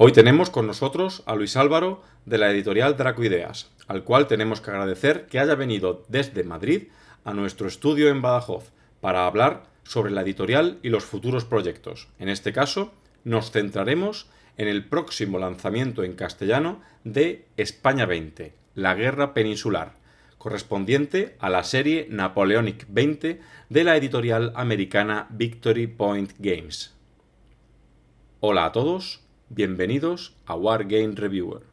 Hoy tenemos con nosotros a Luis Álvaro de la editorial Dracoideas, al cual tenemos que agradecer que haya venido desde Madrid a nuestro estudio en Badajoz para hablar sobre la editorial y los futuros proyectos. En este caso, nos centraremos en el próximo lanzamiento en castellano de España 20, la Guerra Peninsular, correspondiente a la serie Napoleonic 20 de la editorial americana Victory Point Games. Hola a todos, bienvenidos a Wargame Reviewer.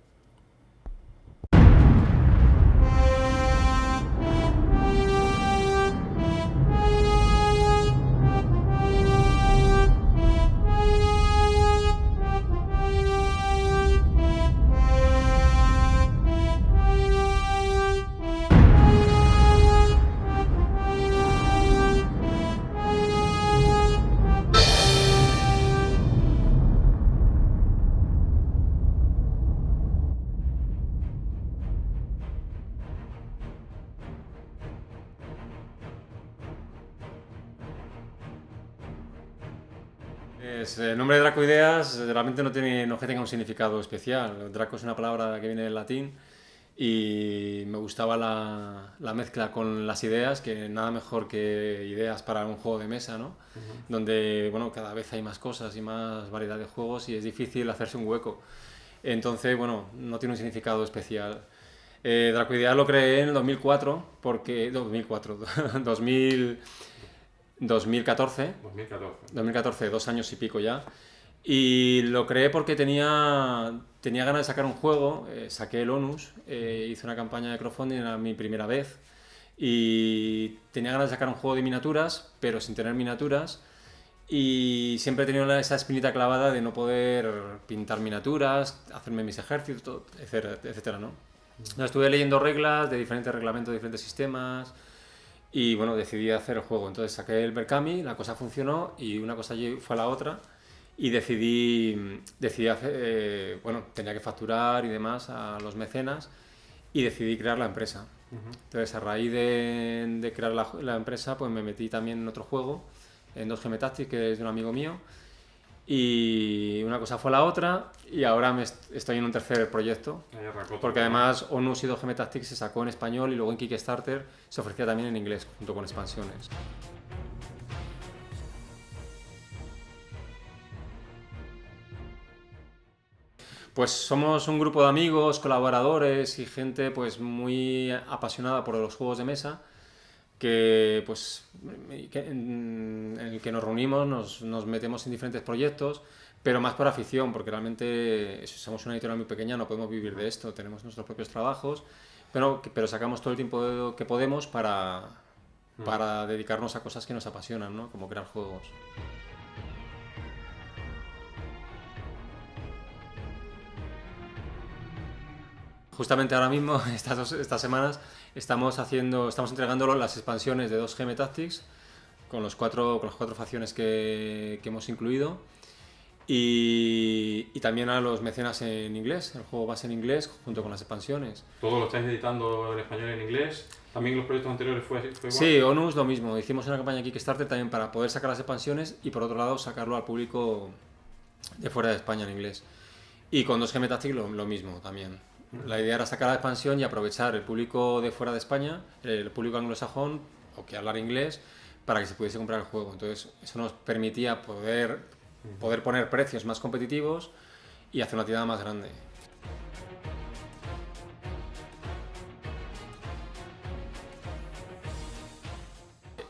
El nombre de Dracoideas realmente no es que tenga un significado especial. Draco es una palabra que viene del latín y me gustaba la mezcla con las ideas, que nada mejor que ideas para un juego de mesa, ¿no? Donde bueno, cada vez hay más cosas y más variedad de juegos y es difícil hacerse un hueco. Entonces, bueno, no tiene un significado especial. Dracoideas lo creé en el 2004, 2014, 2 años y pico ya. Y lo creé porque tenía ganas de sacar un juego, saqué el Onus, hice una campaña de crowdfunding, era mi primera vez, y tenía ganas de sacar un juego de miniaturas, pero sin tener miniaturas, y siempre he tenido esa espinita clavada de no poder pintar miniaturas, hacerme mis ejércitos, etcétera, etcétera, ¿no? Estuve leyendo reglas de diferentes reglamentos, de diferentes sistemas, y bueno, decidí hacer el juego. Entonces saqué el Berkami, la cosa funcionó y una cosa fue a la otra y decidí hacer, bueno, tenía que facturar y demás a los mecenas y decidí crear la empresa. Entonces a raíz de crear la empresa pues me metí también en otro juego, en 2GM Tactics, que es de un amigo mío, y una cosa fue a la otra y ahora estoy en un tercer proyecto, porque además Onus y 2GM Tactics se sacó en español y luego en Kickstarter se ofrecía también en inglés junto con expansiones. Pues somos un grupo de amigos, colaboradores y gente pues muy apasionada por los juegos de mesa, en el que nos reunimos, nos metemos en diferentes proyectos, pero más por afición, porque realmente somos una editorial muy pequeña, no podemos vivir de esto, tenemos nuestros propios trabajos, pero sacamos todo el tiempo que podemos para dedicarnos a cosas que nos apasionan, ¿no? Como crear juegos. Justamente ahora mismo, estas semanas, estamos entregando las expansiones de 2GM Tactics con las cuatro facciones que hemos incluido y también a los mecenas en inglés. El juego va a ser en inglés junto con las expansiones. ¿Todo lo estáis editando en español y en inglés? ¿También los proyectos anteriores fue igual? Sí, Onus lo mismo. Hicimos una campaña Kickstarter también para poder sacar las expansiones y por otro lado sacarlo al público de fuera de España en inglés. Y con 2GM Tactics lo mismo también. La idea era sacar la expansión y aprovechar el público de fuera de España, el público anglosajón o que hablar inglés, para que se pudiese comprar el juego. Entonces eso nos permitía poder poner precios más competitivos y hacer una tirada más grande.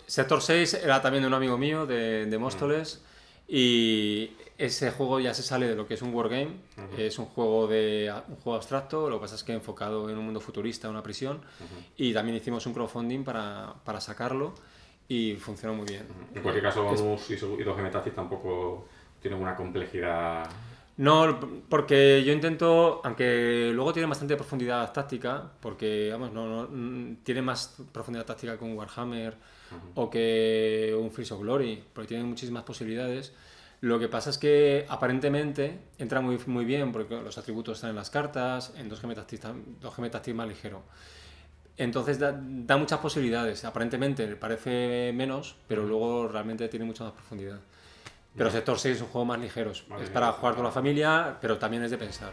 Sector 6 era también de un amigo mío de Móstoles y ese juego ya se sale de lo que es un wargame. Es un juego abstracto, lo que pasa es que enfocado en un mundo futurista, una prisión, y también hicimos un crowdfunding para sacarlo y funcionó muy bien. En cualquier caso, Onus y 2GM Tactics tampoco tienen una complejidad. No, porque yo intento, aunque luego tiene bastante profundidad táctica, porque vamos, no tiene más profundidad táctica que un Warhammer o que un Fields of Glory, porque tiene muchísimas posibilidades. Lo que pasa es que aparentemente entra muy bien, porque los atributos están en las cartas, en 2GM Tactics más ligero. Entonces da muchas posibilidades. Aparentemente parece menos, pero luego realmente tiene mucha más profundidad. Pero Sector 6 es un juego más ligero. Vale, es para jugar con la familia, pero también es de pensar.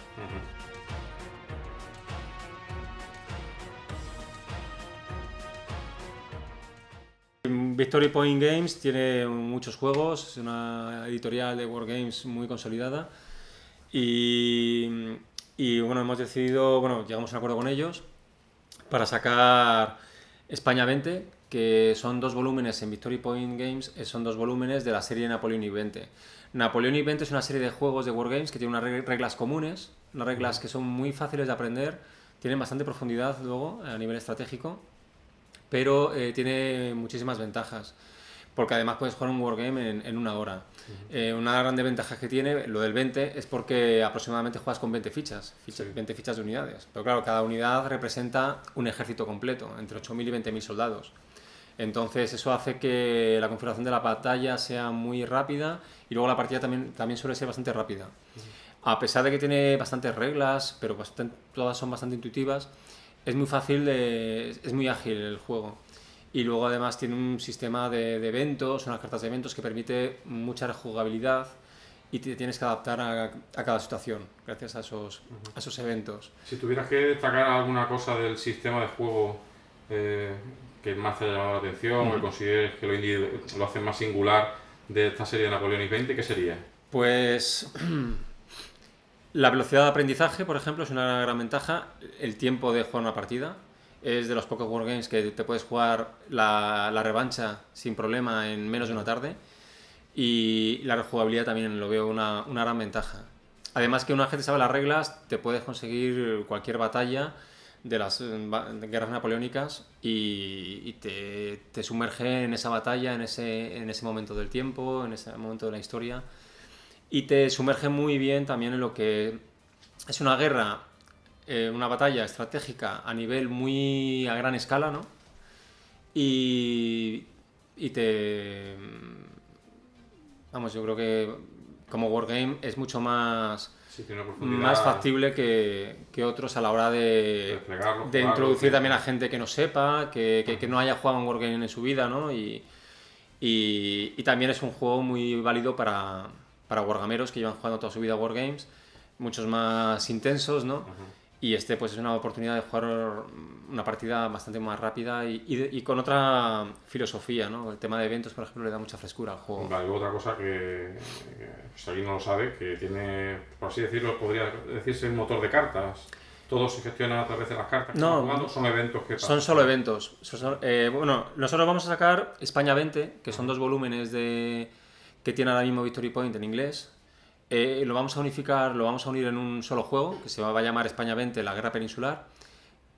Victory Point Games tiene muchos juegos, es una editorial de Wargames muy consolidada y bueno, hemos decidido, bueno, llegamos a un acuerdo con ellos para sacar España 20, que son 2 volúmenes en Victory Point Games, son 2 volúmenes de la serie Napoleón y 20. Napoleón y 20 es una serie de juegos de Wargames que tiene unas reglas comunes, unas reglas que son muy fáciles de aprender, tienen bastante profundidad luego a nivel estratégico, pero tiene muchísimas ventajas, porque además puedes jugar un wargame en una hora. Una grande ventaja que tiene, lo del 20, es porque aproximadamente juegas con 20 fichas, 20 fichas de unidades. Pero claro, cada unidad representa un ejército completo, entre 8.000 y 20.000 soldados. Entonces eso hace que la configuración de la batalla sea muy rápida y luego la partida también suele ser bastante rápida. A pesar de que tiene bastantes reglas, pero todas son bastante intuitivas, es muy fácil, es muy ágil el juego. Y luego además tiene un sistema de eventos, unas cartas de eventos que permite mucha rejugabilidad y te tienes que adaptar a cada situación gracias a esos eventos. Si tuvieras que destacar alguna cosa del sistema de juego que más te ha llamado la atención o que consideres que lo hace más singular de esta serie de Napoleón y 20, ¿qué sería? Pues la velocidad de aprendizaje, por ejemplo, es una gran ventaja. El tiempo de jugar una partida es de los pocos wargames que te puedes jugar la revancha sin problema en menos de una tarde. Y la rejugabilidad también lo veo una gran ventaja. Además que una vez que te sabe las reglas, te puedes conseguir cualquier batalla de las guerras napoleónicas y te sumerge en esa batalla, en ese momento del tiempo, en ese momento de la historia. Y te sumerge muy bien también en lo que es una guerra, una batalla estratégica a nivel muy a gran escala, ¿no? Y vamos, yo creo que como wargame es mucho más factible que otros a la hora de introducir también a gente que no sepa, que no haya jugado un wargame en su vida, ¿no? Y también es un juego muy válido para wargameros que llevan jugando toda su vida wargames, muchos más intensos, ¿no? Y pues es una oportunidad de jugar una partida bastante más rápida y con otra filosofía, ¿no? El tema de eventos, por ejemplo, le da mucha frescura al juego. Vale, otra cosa que pues alguien no lo sabe, que tiene, por así decirlo, podría decirse un motor de cartas. ¿Todo se gestiona a través de las cartas? No, son eventos que pasan. Son solo eventos. Bueno, nosotros vamos a sacar España 20, que son 2 volúmenes que tiene ahora mismo Victory Point en inglés. Lo vamos a unificar, lo vamos a unir en un solo juego, que se va a llamar España 20, la Guerra Peninsular.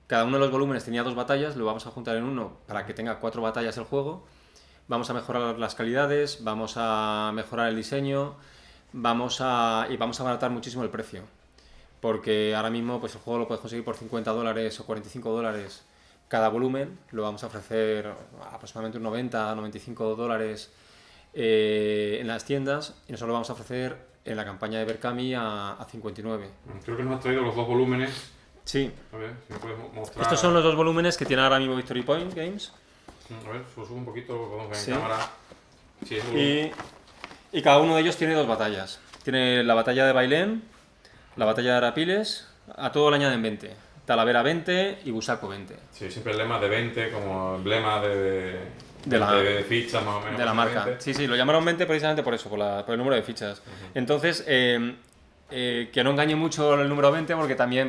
Cada uno de los volúmenes tenía 2 batallas, lo vamos a juntar en uno para que tenga 4 batallas el juego. Vamos a mejorar las calidades, vamos a mejorar el diseño, vamos a abaratar muchísimo el precio. Porque ahora mismo pues el juego lo puedes conseguir por $50 o $45 cada volumen. Lo vamos a ofrecer aproximadamente un $90-95 en las tiendas y nosotros lo vamos a ofrecer en la campaña de Berkami a 59. Creo que nos has traído los 2 volúmenes. Sí. A ver, si me puedes mostrar. Estos son los 2 volúmenes que tiene ahora mismo Victory Point Games. A ver, subo un poquito, podemos ver en cámara. Sí, y cada uno de ellos tiene 2 batallas. Tiene la batalla de Bailén, la batalla de Arapiles, a todo le añaden 20. Talavera 20 y Busaco 20. Sí, siempre el lema de 20 como emblema de fichas más o menos. De la marca. 20. Sí, lo llamaron 20 precisamente por eso, por el número de fichas. Entonces, que no engañe mucho el número 20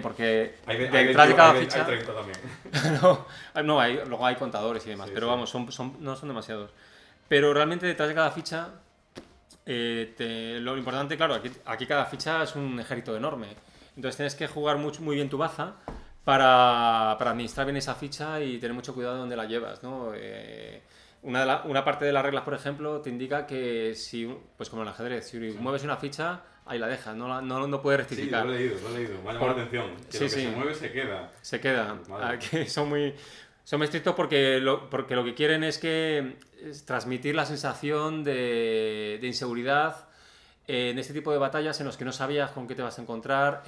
porque detrás de cada ficha... Hay 30 también. Luego hay contadores y demás, Sí, pero sí. vamos, no son demasiados. Pero realmente detrás de cada ficha, lo importante, claro, aquí cada ficha es un ejército enorme. Entonces tienes que jugar muy bien tu baza para administrar bien esa ficha y tener mucho cuidado de dónde la llevas, ¿no? Una parte de las reglas, por ejemplo, te indica que pues como en el ajedrez, si mueves una ficha, ahí la dejas, no puedes rectificar. Sí, lo he leído, me ha llamado la atención. Que lo que se mueve se queda. Se queda. Aquí son muy estrictos porque lo que quieren es transmitir la sensación de inseguridad en este tipo de batallas en los que no sabías con qué te vas a encontrar.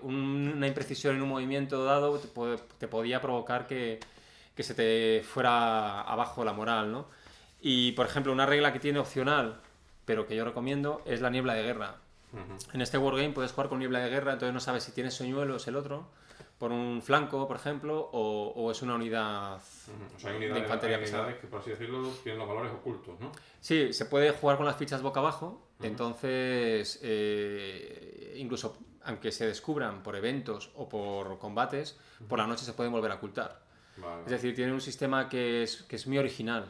Una imprecisión en un movimiento dado te podía provocar que se te fuera abajo la moral, ¿no? Y, por ejemplo, una regla que tiene opcional, pero que yo recomiendo, es la niebla de guerra. En este Wargame puedes jugar con niebla de guerra, entonces no sabes si tienes señuelos el otro, por un flanco, por ejemplo, o es una unidad O sea, hay unidades, de infantería pesada. que, por así decirlo, tienen los valores ocultos, ¿no? Sí, se puede jugar con las fichas boca abajo, entonces incluso aunque se descubran por eventos o por combates, por la noche se pueden volver a ocultar. Vale. Es decir, tiene un sistema que es muy original,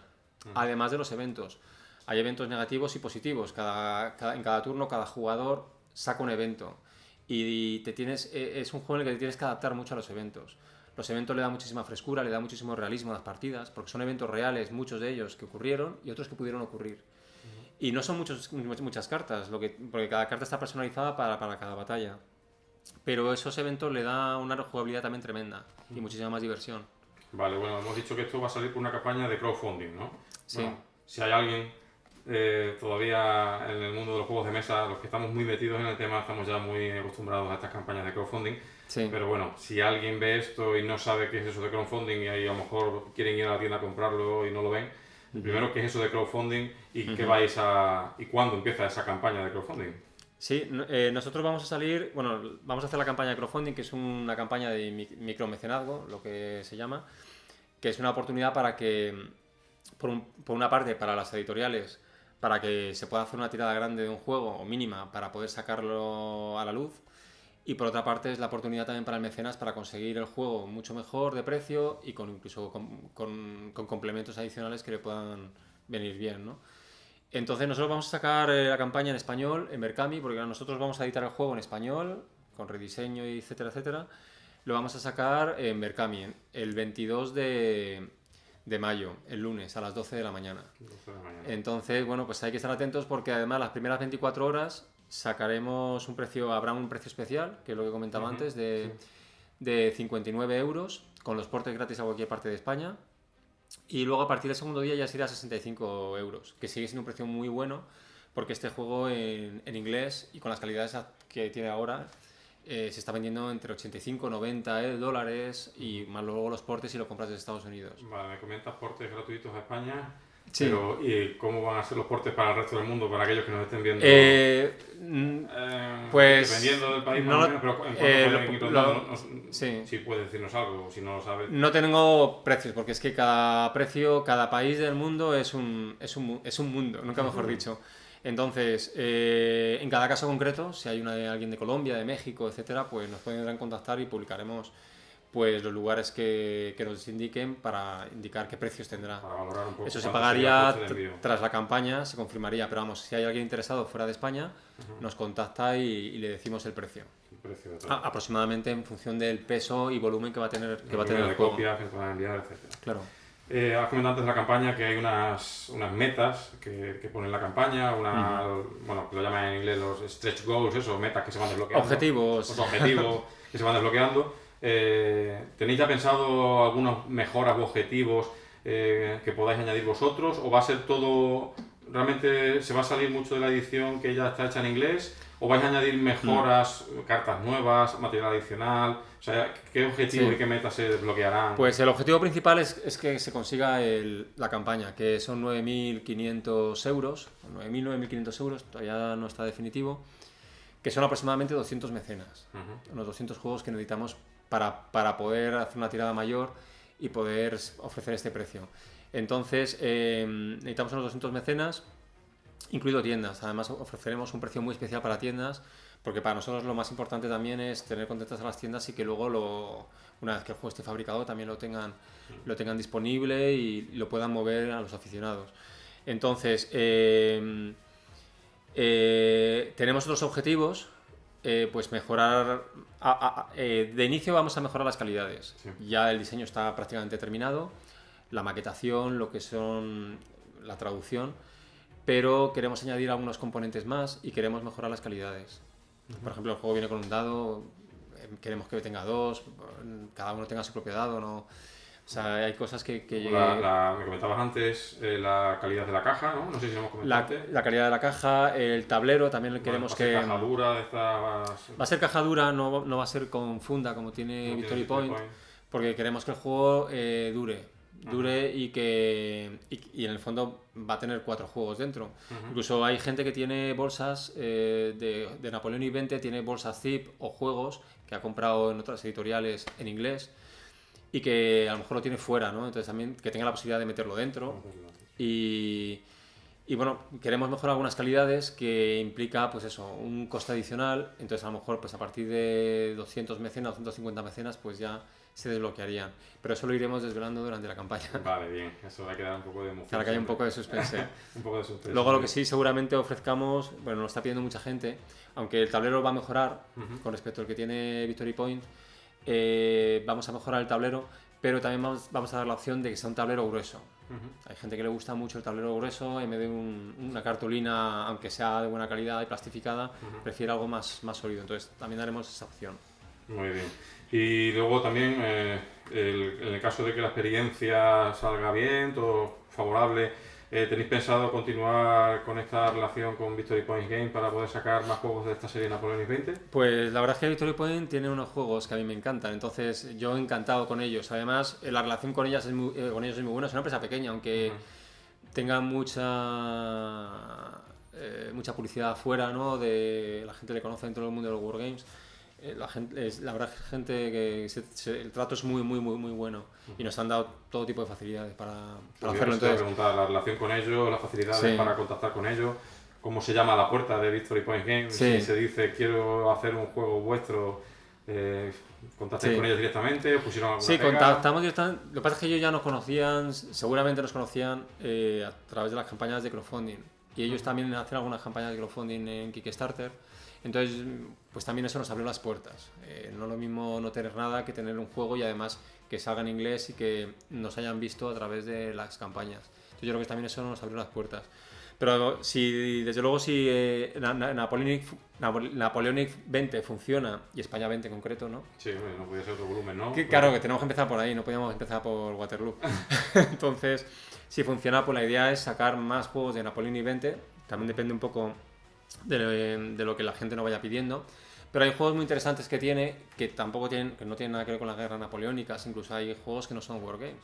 además de los eventos. Hay eventos negativos y positivos. En cada turno cada jugador saca un evento y es un juego en el que te tienes que adaptar mucho a los eventos. Los eventos le dan muchísima frescura, le dan muchísimo realismo a las partidas, porque son eventos reales, muchos de ellos que ocurrieron y otros que pudieron ocurrir. Y no son muchas cartas, porque cada carta está personalizada para cada batalla. Pero esos eventos le dan una rejugabilidad también tremenda y muchísima más diversión. Vale, bueno, hemos dicho que esto va a salir por una campaña de crowdfunding, ¿no? Sí. Bueno, si hay alguien todavía en el mundo de los juegos de mesa, los que estamos muy metidos en el tema, estamos ya muy acostumbrados a estas campañas de crowdfunding. Sí. Pero bueno, si alguien ve esto y no sabe qué es eso de crowdfunding y a lo mejor quieren ir a la tienda a comprarlo y no lo ven, primero, ¿qué es eso de crowdfunding y qué vais y cuándo empieza esa campaña de crowdfunding? Sí, nosotros vamos a salir, bueno, vamos a hacer la campaña de crowdfunding, que es una campaña de micromecenazgo, lo que se llama, que es una oportunidad para que, por una parte, para las editoriales, para que se pueda hacer una tirada grande de un juego, o mínima, para poder sacarlo a la luz, y por otra parte es la oportunidad también para el mecenas para conseguir el juego mucho mejor de precio y incluso con complementos adicionales que le puedan venir bien, ¿no? Entonces nosotros vamos a sacar la campaña en español, en Berkami, porque nosotros vamos a editar el juego en español, con rediseño y etcétera, etcétera. Lo vamos a sacar en Berkami el 22 de mayo, el lunes, a las 12 de la mañana. 12 de la mañana. Entonces, bueno, pues hay que estar atentos porque además las primeras 24 horas sacaremos habrá un precio especial, que es lo que comentaba antes, de 59 euros, con los portes gratis a cualquier parte de España. Y luego a partir del segundo día ya se irá a 65 euros, que sigue siendo un precio muy bueno, porque este juego en inglés y con las calidades que tiene ahora se está vendiendo entre 85 y 90 dólares y más luego los portes si lo compras desde Estados Unidos. Vale, me comentas portes gratuitos a España. Sí. Pero, ¿y cómo van a ser los portes para el resto del mundo, para aquellos que nos estén viendo? Pues dependiendo del país, no, más o menos, pero ¿en cuánto pueden ir? Sí. Si puedes decirnos algo, si no lo sabes. No tengo precios, porque es que cada país del mundo es un mundo, nunca mejor dicho. Entonces, en cada caso concreto, si hay alguien de Colombia, de México, etcétera, pues nos pueden contactar y publicaremos pues los lugares que nos indiquen para indicar qué precios tendrá. Para valorar un poco. Eso se pagaría tras la campaña, se confirmaría, pero vamos, si hay alguien interesado fuera de España, nos contacta y le decimos el precio. Aproximadamente en función del peso y volumen que va a tener el juego. Copias que se puedan enviar, etcétera. Claro. Has comentado antes de la campaña que hay unas metas que pone en la campaña, bueno, que lo llaman en inglés los stretch goals, esos metas que se van desbloqueando. Objetivos. Los objetivos que se van desbloqueando. ¿Tenéis ya pensado algunas mejoras u objetivos que podáis añadir vosotros? ¿O va a ser todo, realmente se va a salir mucho de la edición que ya está hecha en inglés? ¿O vais a añadir mejoras, cartas nuevas, material adicional? O sea, ¿qué objetivos y qué metas se desbloquearán? Pues el objetivo principal es que se consiga la campaña, que son 9.500 euros, 9.500 euros, todavía no está definitivo, que son aproximadamente 200 mecenas, los 200 juegos que necesitamos para poder hacer una tirada mayor y poder ofrecer este precio. Entonces, necesitamos unos 200 mecenas, incluido tiendas. Además, ofreceremos un precio muy especial para tiendas, porque para nosotros lo más importante también es tener contentas a las tiendas y que luego, una vez que el juego esté fabricado, también lo tengan disponible y lo puedan mover a los aficionados. Entonces, tenemos otros objetivos. Pues mejorar de inicio vamos a mejorar las calidades. Ya el diseño está prácticamente terminado, la maquetación, lo que son la traducción, pero queremos añadir algunos componentes más y queremos mejorar las calidades. Por ejemplo, el juego viene con un dado, queremos que tenga 2, cada uno tenga su propio dado, ¿no? O sea, hay cosas que me comentabas antes la calidad de la caja, ¿no? No sé si lo hemos comentado. La calidad de la caja, el tablero, también queremos que... caja dura de esta... Va a ser caja dura, no va a ser con funda como tiene Victory Point, porque queremos que el juego dure. dure y en el fondo va a tener 4 juegos dentro. Incluso hay gente que tiene bolsas de Napoleonic 20, tiene bolsas zip o juegos que ha comprado en otras editoriales en inglés y que a lo mejor lo tiene fuera, ¿no? Entonces también que tenga la posibilidad de meterlo dentro. Y bueno, queremos mejorar algunas calidades que implica, pues eso, un coste adicional. Entonces, a lo mejor, pues a partir de 200 mecenas, 250 mecenas, pues ya se desbloquearían. Pero eso lo iremos desvelando durante la campaña. Vale, bien. Eso va a quedar un poco de emoción. Para que haya un poco de suspense. Un poco de suspense. Luego, lo que sí seguramente ofrezcamos, bueno, nos está pidiendo mucha gente, aunque el tablero va a mejorar con respecto al que tiene Victory Point, vamos a mejorar el tablero, pero también vamos a dar la opción de que sea un tablero grueso. Hay gente que le gusta mucho el tablero grueso, en vez de una cartulina, aunque sea de buena calidad y plastificada, prefiere algo más sólido. Entonces también daremos esa opción. Muy bien. Y luego también, en el caso de que la experiencia salga bien, todo favorable, ¿tenéis pensado continuar con esta relación con Victory Point Game para poder sacar más juegos de esta serie Napoleonic 20? Pues la verdad es que Victory Point tiene unos juegos que a mí me encantan, entonces yo encantado con ellos. Además, la relación con ellos es muy buena. Es una empresa pequeña, aunque tenga mucha publicidad afuera, ¿no? La gente le conoce dentro del mundo de los Wargames. La verdad es gente que el trato es muy bueno y nos han dado todo tipo de facilidades para hacerlo. Entonces, preguntar la relación con ellos, las facilidades para contactar con ellos, cómo se llama la puerta de Victory Point Games, si se dice quiero hacer un juego vuestro, contactáis con ellos directamente, pusieron alguna pega. Contactamos directamente. Lo que pasa es que ellos ya nos conocían, seguramente nos conocían a través de las campañas de crowdfunding, y ellos también hacen algunas campañas de crowdfunding en Kickstarter. Entonces, pues también eso nos abrió las puertas. No es lo mismo no tener nada que tener un juego y además que salga en inglés y que nos hayan visto a través de las campañas. Entonces, yo creo que también eso nos abrió las puertas. Pero desde luego, si Napoleonic 20 funciona, y España 20 en concreto, ¿no? Sí, bueno, no podía ser otro volumen, ¿no? Claro, que tenemos que empezar por ahí, no podíamos empezar por Waterloo. Entonces, si funciona, pues la idea es sacar más juegos de Napoleonic 20. También depende un poco de lo que la gente nos vaya pidiendo, pero hay juegos muy interesantes que no tienen nada que ver con las guerras napoleónicas. Incluso hay juegos que no son wargames.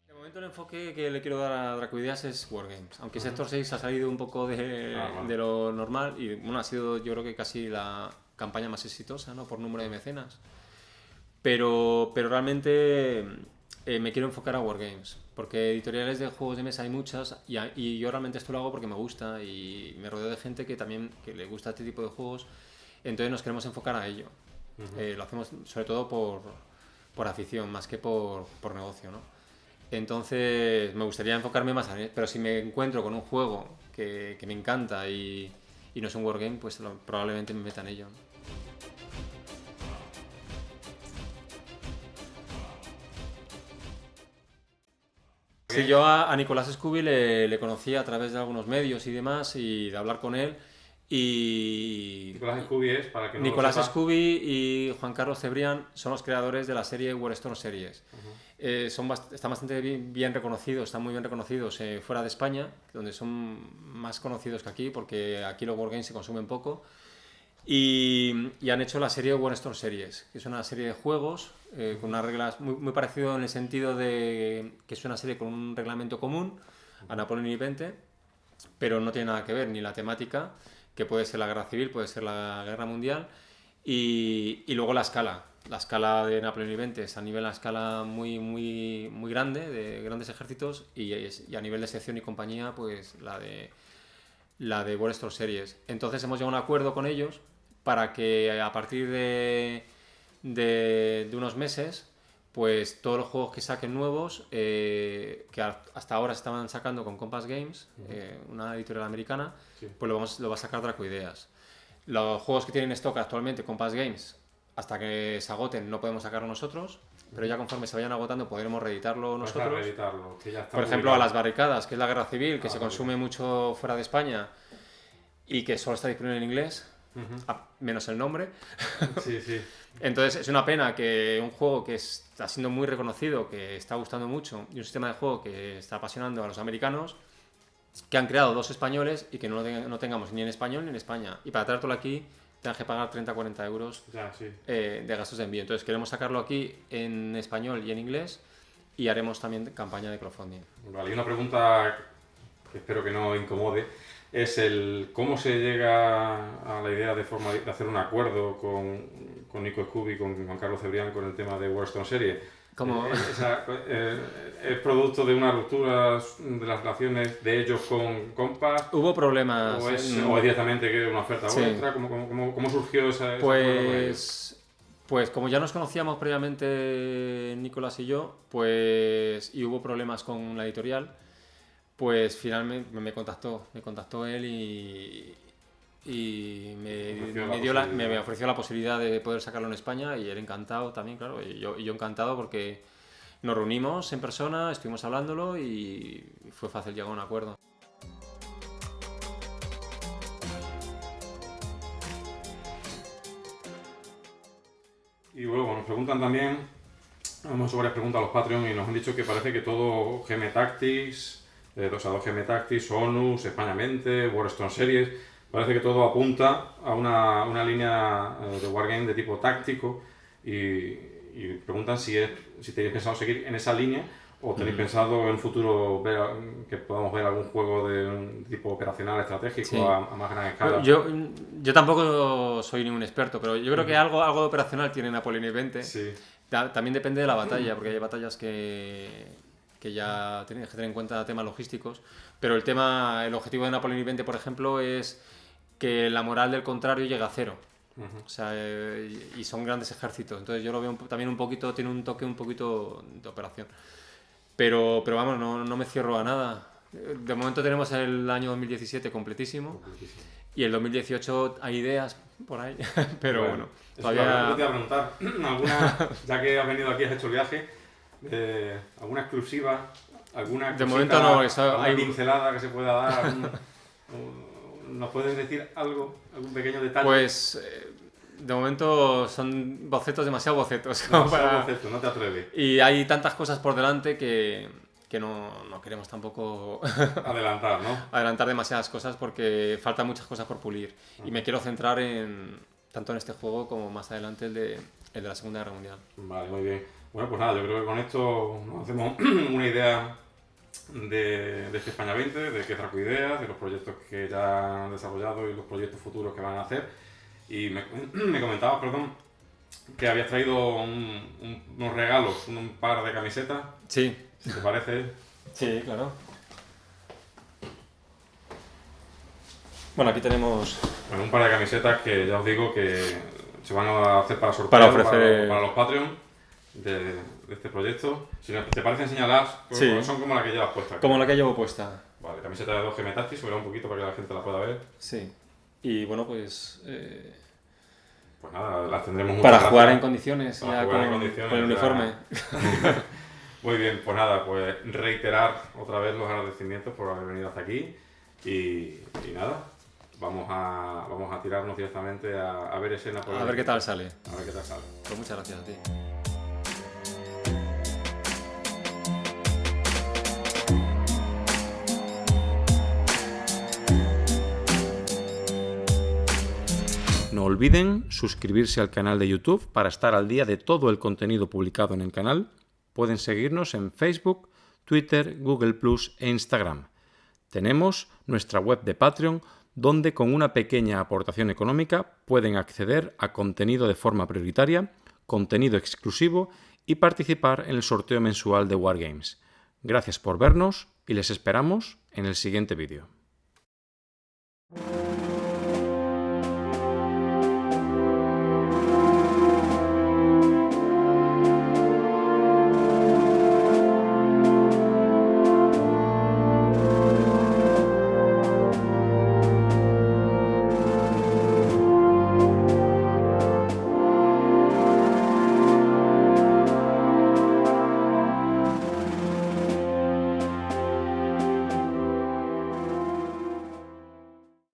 De momento el enfoque que le quiero dar a Dracoideas es wargames, aunque Sector 6 ha salido un poco de lo normal y bueno, ha sido, yo creo que casi la campaña más exitosa, ¿no? Por número de mecenas, pero realmente me quiero enfocar a Wargames, porque editoriales de juegos de mesa hay muchas y yo realmente esto lo hago porque me gusta y me rodeo de gente que le gusta este tipo de juegos, entonces nos queremos enfocar a ello. Lo hacemos sobre todo por afición, más que por negocio, ¿no? Entonces me gustaría enfocarme más en él, pero si me encuentro con un juego que me encanta y no es un Wargame, pues probablemente me meta en ello, ¿no? Sí, yo a Nicolás Scooby le conocí a través de algunos medios y demás, y de hablar con él. Nicolás Scooby es, para que no Nicolás lo sepa. Scooby y Juan Carlos Cebrián son los creadores de la serie Warstorm Series. Están bastante bien reconocidos, están muy bien reconocidos fuera de España, donde son más conocidos que aquí, porque aquí los Wargames se consumen poco. Y han hecho la serie Warstorm Series, que es una serie de juegos con unas reglas muy parecido en el sentido de que es una serie con un reglamento común a Napoleonic 20, pero no tiene nada que ver ni la temática, que puede ser la guerra civil, puede ser la guerra mundial, y luego la escala. La escala de Napoleonic 20 es a escala muy grande, de grandes ejércitos, y a nivel de sección y compañía, pues la de Warstorm Series. Entonces hemos llegado a un acuerdo con ellos para que a partir de unos meses, pues todos los juegos que saquen nuevos, que hasta ahora estaban sacando con Compass Games, una editorial americana, pues lo va a sacar Dracoideas. Los juegos que tienen en stock actualmente Compass Games, hasta que se agoten no podemos sacarlo nosotros, pero ya conforme se vayan agotando podremos reeditarlo nosotros. Que ya está. Por ejemplo, a Las Barricadas, que es la guerra civil, que se consume mucho fuera de España y que solo está disponible en inglés, menos el nombre. Sí, sí. Entonces es una pena que un juego que está siendo muy reconocido, que está gustando mucho, y un sistema de juego que está apasionando a los americanos, que han creado dos españoles y que no tengamos ni en español ni en España. Y para traértelo aquí, tengas que pagar 30-40 euros Ya, sí. de gastos de envío. Entonces queremos sacarlo aquí en español y en inglés y haremos también campaña de crowdfunding. Vale, y una pregunta que espero que no incomode es el cómo se llega a la idea de hacer un acuerdo con Nico Scooby y con Juan Carlos Cebrián con el tema de Warzone Series. ¿Es producto de una ruptura de las relaciones de ellos con Compass? Hubo problemas. ¿O es directamente que una oferta vuestra? ¿Cómo surgió esa Pues como ya nos conocíamos previamente Nicolás y yo, pues y hubo problemas con la editorial, pues finalmente me contactó él y me ofreció la posibilidad de poder sacarlo en España y él encantado también, claro, y yo encantado porque nos reunimos en persona, estuvimos hablándolo y fue fácil llegar a un acuerdo. Y luego nos preguntan también, hemos hecho varias preguntas a los Patreon y nos han dicho que parece que todo GM Tactics, dos GM Tactics, ONUS, Españamente, Warzone Series, parece que todo apunta a una línea de Wargame de tipo táctico y preguntan si tenéis pensado seguir en esa línea o tenéis pensado en el futuro que podamos ver algún juego de un tipo operacional estratégico sí. a más gran escala. Yo tampoco soy ningún experto, pero yo creo que algo de operacional tiene Napoleonic 20. Sí. También depende de la batalla, porque hay batallas que ya tienes que tener en cuenta temas logísticos, pero el objetivo de Napoleonic 20, por ejemplo, es que la moral del contrario llegue a cero. O sea, y son grandes ejércitos, entonces yo lo veo también un poquito, tiene un toque un poquito de operación. Pero vamos, no me cierro a nada. De momento tenemos el año 2017 completísimo. Y el 2018 hay ideas por ahí, pero bueno todavía... Te voy a preguntar, ya que has venido aquí, has hecho el viaje, ¿alguna exclusiva? ¿Alguna de momento no, hay pincelada que se pueda dar? ¿Nos puedes decir algún pequeño detalle? Pues de momento son demasiado bocetos. Bocetos, no te atreves. Y hay tantas cosas por delante que no queremos tampoco adelantar, ¿no? Adelantar demasiadas cosas porque faltan muchas cosas por pulir. Y me quiero centrar tanto en este juego como más adelante el de la Segunda Guerra Mundial. Vale, muy bien. Bueno, pues nada, yo creo que con esto nos hacemos una idea de este España 20, de qué Dracoideas, de los proyectos que ya han desarrollado y los proyectos futuros que van a hacer. Y me comentabas, que habías traído unos regalos, un par de camisetas. Sí. ¿Te parece? Sí, claro. Bueno, aquí tenemos... Bueno, un par de camisetas que ya os digo que se van a hacer para sorteo, para ofrecer... para los Patreon de este proyecto. Si te parecen señaladas, sí. Son como la que llevas puesta. Como la que llevo puesta. Vale, camiseta de 2 GM Tactics, subirá un poquito para que la gente la pueda ver. Sí. Y bueno, pues... Pues nada, las tendremos para jugar en condiciones, para ya jugar con el uniforme. Muy bien, pues nada, pues reiterar otra vez los agradecimientos por haber venido hasta aquí y nada, vamos a tirarnos directamente a ver escena por a ver qué tal sale. A ver qué tal sale. Pues muchas gracias a ti. No olviden suscribirse al canal de YouTube para estar al día de todo el contenido publicado en el canal. Pueden seguirnos en Facebook, Twitter, Google+ e Instagram. Tenemos nuestra web de Patreon, donde con una pequeña aportación económica pueden acceder a contenido de forma prioritaria, contenido exclusivo y participar en el sorteo mensual de Wargames. Gracias por vernos y les esperamos en el siguiente vídeo.